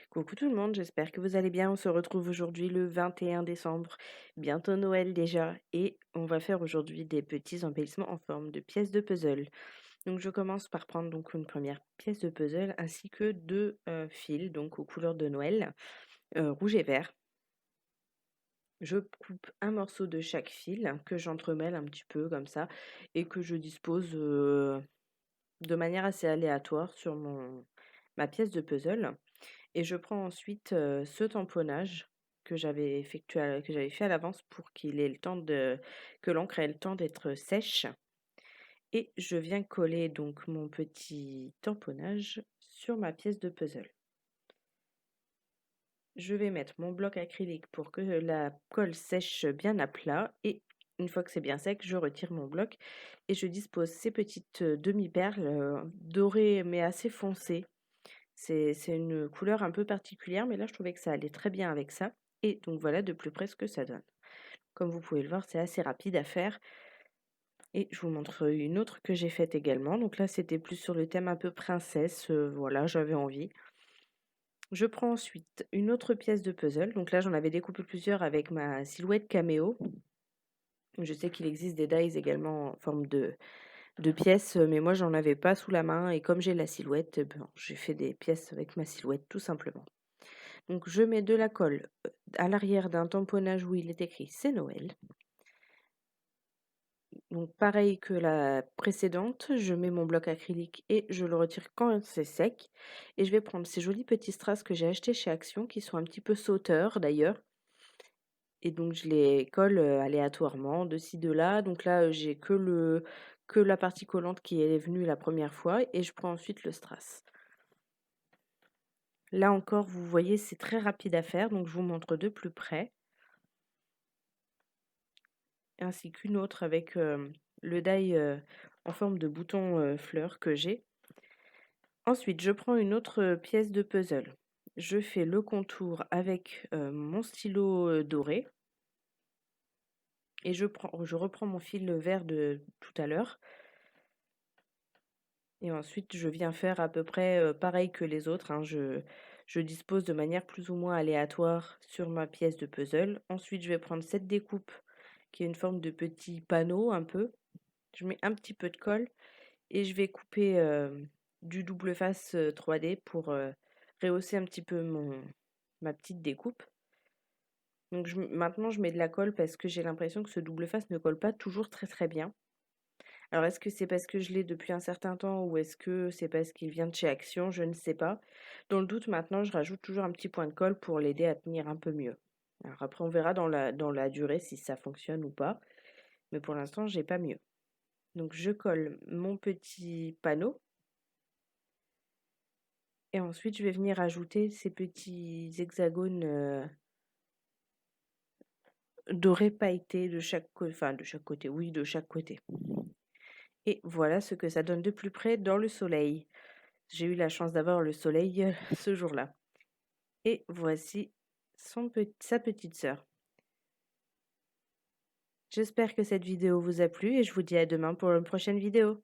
Coucou tout le monde, j'espère que vous allez bien. On se retrouve aujourd'hui le 21 décembre, bientôt Noël déjà, et on va faire aujourd'hui des petits embellissements en forme de pièces de puzzle. Donc je commence par prendre donc une première pièce de puzzle ainsi que deux fils donc aux couleurs de Noël, rouge et vert. Je coupe un morceau de chaque fil que j'entremêle un petit peu comme ça et que je dispose de manière assez aléatoire sur ma pièce de puzzle. Et je prends ensuite, ce tamponnage que j'avais fait à l'avance pour qu'il ait le temps de que l'encre ait le temps d'être sèche et je viens coller donc mon petit tamponnage sur ma pièce de puzzle. Je vais mettre mon bloc acrylique pour que la colle sèche bien à plat et une fois que c'est bien sec, je retire mon bloc et je dispose ces petites, demi-perles, dorées mais assez foncées. C'est une couleur un peu particulière, mais là, je trouvais que ça allait très bien avec ça et donc voilà de plus près ce que ça donne. Comme vous pouvez le voir, c'est assez rapide à faire et je vous montre une autre que j'ai faite également. Donc là, c'était plus sur le thème un peu princesse, voilà, j'avais envie. Je prends ensuite une autre pièce de puzzle. Donc là, j'en avais découpé plusieurs avec ma silhouette caméo. Je sais qu'il existe des dies également en forme de pièces, mais moi, j'en avais pas sous la main et comme j'ai la silhouette, ben, j'ai fait des pièces avec ma silhouette tout simplement. Donc je mets de la colle, à l'arrière d'un tamponnage où il est écrit «C'est Noël». Donc pareil que la précédente, je mets mon bloc acrylique et je le retire quand c'est sec et je vais prendre ces jolis petits strass que j'ai achetés chez Action qui sont un petit peu sauteurs d'ailleurs et donc je les colle, aléatoirement de ci de là. Donc là, j'ai que la partie collante qui est venue la première fois et je prends ensuite le strass. Là encore, vous voyez, c'est très rapide à faire donc je vous montre de plus près. Ainsi qu'une autre avec, le die, en forme de bouton, fleur que j'ai. Ensuite, je prends une autre, pièce de puzzle. Je fais le contour avec, mon stylo, doré et je reprends mon fil vert de tout à l'heure et ensuite je viens faire à peu près, pareil que les autres, hein. Je dispose de manière plus ou moins aléatoire sur ma pièce de puzzle. Ensuite, je vais prendre cette découpe qui est une forme de petit panneau un peu. Je mets un petit peu de colle et je vais couper, du double face, 3D pour, rehausser un petit peu ma petite découpe. Donc maintenant je mets de la colle parce que j'ai l'impression que ce double face ne colle pas toujours très, très bien. Alors est-ce que c'est parce que je l'ai depuis un certain temps ou est-ce que c'est parce qu'il vient de chez Action? Je ne sais pas. Dans le doute maintenant, je rajoute toujours un petit point de colle pour l'aider à tenir un peu mieux. Alors après on verra dans la durée si ça fonctionne ou pas, mais pour l'instant j'ai pas mieux. Donc je colle mon petit panneau. Et ensuite, je vais venir ajouter ces petits hexagones, dorés pailletés de chaque côté, oui, de chaque côté. Et voilà ce que ça donne de plus près dans le soleil. J'ai eu la chance d'avoir le soleil, ce jour-là. Et voici sa petite sœur. J'espère que cette vidéo vous a plu et je vous dis à demain pour une prochaine vidéo.